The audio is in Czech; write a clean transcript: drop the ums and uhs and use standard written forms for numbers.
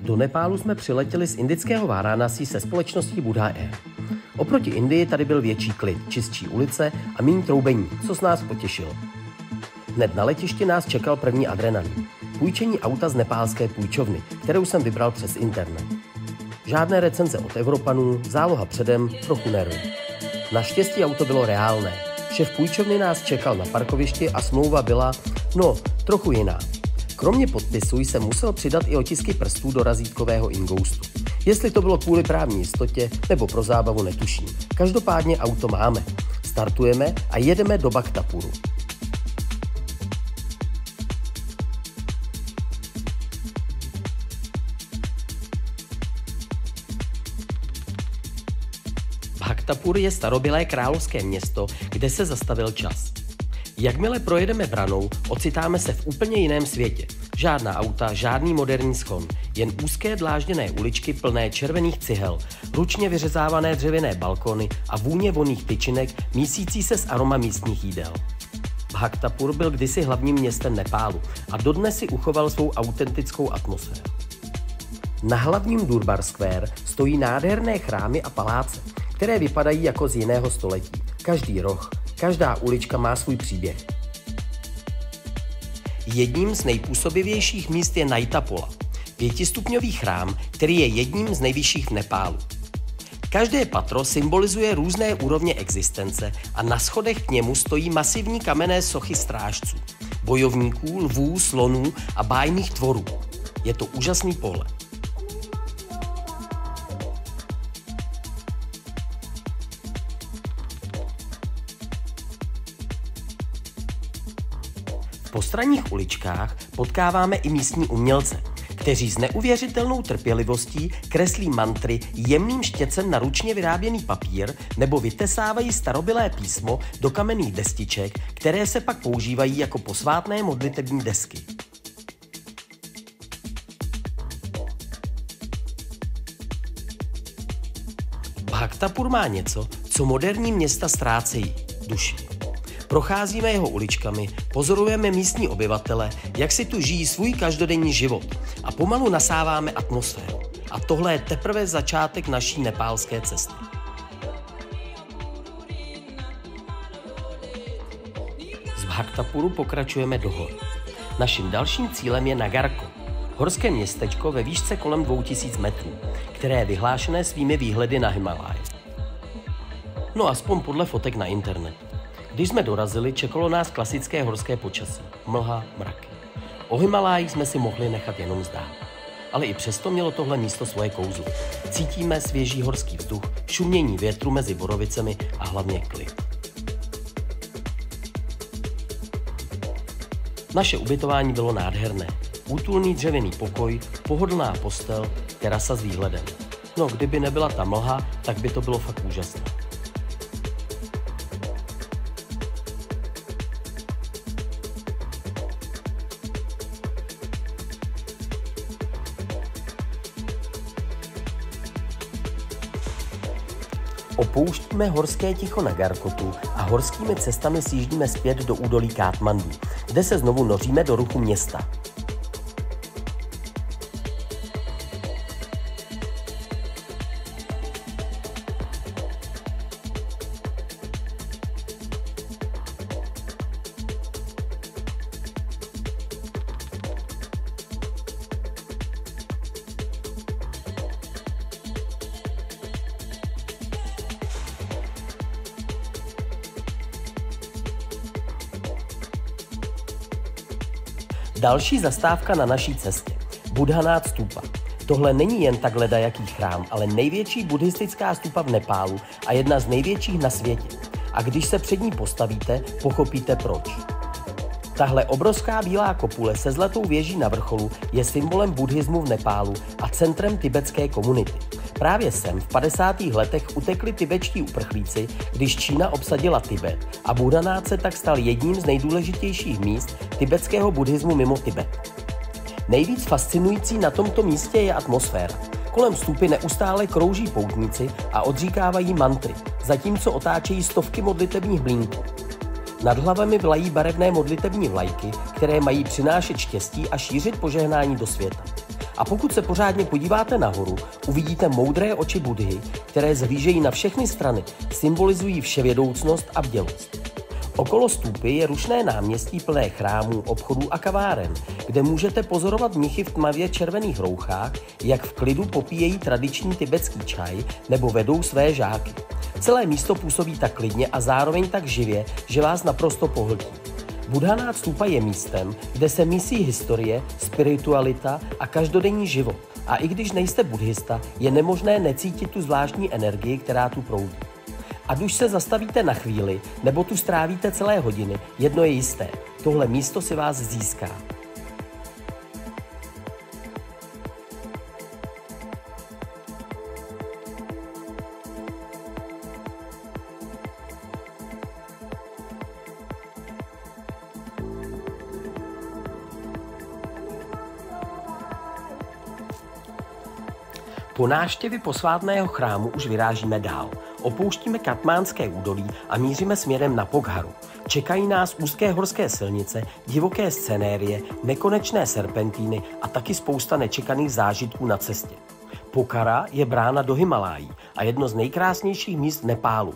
Do Nepálu jsme přiletěli z indického Varánasí se společností Buddha Air. Oproti Indii tady byl větší klid, čistší ulice a méně troubení, co s nás potěšilo. Hned na letišti nás čekal první adrenalin. Půjčení auta z nepálské půjčovny, kterou jsem vybral přes internet. Žádné recenze od Evropanů, záloha předem, trochu nervů. Naštěstí auto bylo reálné. Šéf půjčovny nás čekal na parkovišti a smlouva byla, trochu jiná. Kromě podpisu jsem musel přidat i otisky prstů do razítkového ingoustu. Jestli to bylo kvůli právní jistotě nebo pro zábavu, netuším. Každopádně auto máme. Startujeme a jedeme do Bhaktapuru. Bhaktapur je starobylé královské město, kde se zastavil čas. Jakmile projedeme branou, ocitáme se v úplně jiném světě. Žádná auta, žádný moderní schon, jen úzké dlážděné uličky plné červených cihel, ručně vyřezávané dřevěné balkony a vůně vonných tyčinek mísící se s aroma místních jídel. Bhaktapur byl kdysi hlavním městem Nepálu a dodnes si uchoval svou autentickou atmosféru. Na hlavním Durbar Square stojí nádherné chrámy a paláce, které vypadají jako z jiného století. Každý roh, každá ulička má svůj příběh. Jedním z nejpůsobivějších míst je Naitapola, 5stupňový chrám, který je jedním z nejvyšších v Nepálu. Každé patro symbolizuje různé úrovně existence a na schodech k němu stojí masivní kamenné sochy strážců, bojovníků, lvů, slonů a bájných tvorů. Je to úžasný pohled. V postranních uličkách potkáváme i místní umělce, kteří s neuvěřitelnou trpělivostí kreslí mantry jemným štěcem na ručně vyráběný papír nebo vytesávají starobylé písmo do kamenných destiček, které se pak používají jako posvátné modlitební desky. Bhaktapur má něco, co moderní města ztrácejí – duši. Procházíme jeho uličkami, pozorujeme místní obyvatele, jak si tu žijí svůj každodenní život a pomalu nasáváme atmosféru. A tohle je teprve začátek naší nepálské cesty. Z Bhaktapuru pokračujeme do hor. Naším dalším cílem je Nagarko, horské městečko ve výšce kolem 2000 metrů, které je vyhlášené svými výhledy na Himálaje. No aspoň podle fotek na internetu. Když jsme dorazili, čekalo nás klasické horské počasí, mlha, mraky. O Himálájích jsme si mohli nechat jenom zdát. Ale i přesto mělo tohle místo svoje kouzlo. Cítíme svěží horský vzduch, šumění větru mezi borovicemi a hlavně klid. Naše ubytování bylo nádherné. Útulný dřevěný pokoj, pohodlná postel, terasa s výhledem. No, kdyby nebyla ta mlha, tak by to bylo fakt úžasné. Opouštíme horské ticho Nagarkotu a horskými cestami sjíždíme zpět do údolí Katmandu, kde se znovu noříme do ruchu města. Další zastávka na naší cestě. Buddhanath stupa. Tohle není jen tak ledajaký chrám, ale největší buddhistická stupa v Nepálu a jedna z největších na světě. A když se před ní postavíte, pochopíte proč. Tahle obrovská bílá kopule se zlatou věží na vrcholu je symbolem buddhismu v Nepálu a centrem tibetské komunity. Právě sem v 50. letech utekli tibetští uprchlíci, když Čína obsadila Tibet a Buddhanath se tak stal jedním z nejdůležitějších míst tibetského buddhismu mimo Tibet. Nejvíc fascinující na tomto místě je atmosféra. Kolem stupy neustále krouží poutníci a odříkávají mantry, zatímco otáčejí stovky modlitebních blínků. Nad hlavami vlají barevné modlitební vlajky, které mají přinášet štěstí a šířit požehnání do světa. A pokud se pořádně podíváte nahoru, uvidíte moudré oči Buddhy, které zhlížejí na všechny strany, symbolizují vševědoucnost a bdělost. Okolo stůpy je rušné náměstí plné chrámů, obchodů a kaváren, kde můžete pozorovat mnichy v tmavě červených rouchách, jak v klidu popíjejí tradiční tibetský čaj nebo vedou své žáky. Celé místo působí tak klidně a zároveň tak živě, že vás naprosto pohltí. Buddhanáth stupa je místem, kde se mísí historie, spiritualita a každodenní život. A i když nejste buddhista, je nemožné necítit tu zvláštní energii, která tu proudí. Ať už se zastavíte na chvíli, nebo tu strávíte celé hodiny, jedno je jisté, tohle místo si vás získá. Po návštěvě posvátného chrámu už vyrážíme dál. Opouštíme Katmánské údolí a míříme směrem na Pokharu. Čekají nás úzké horské silnice, divoké scenérie, nekonečné serpentíny a taky spousta nečekaných zážitků na cestě. Pokhara je brána do Himalájí a jedno z nejkrásnějších míst v Nepálu.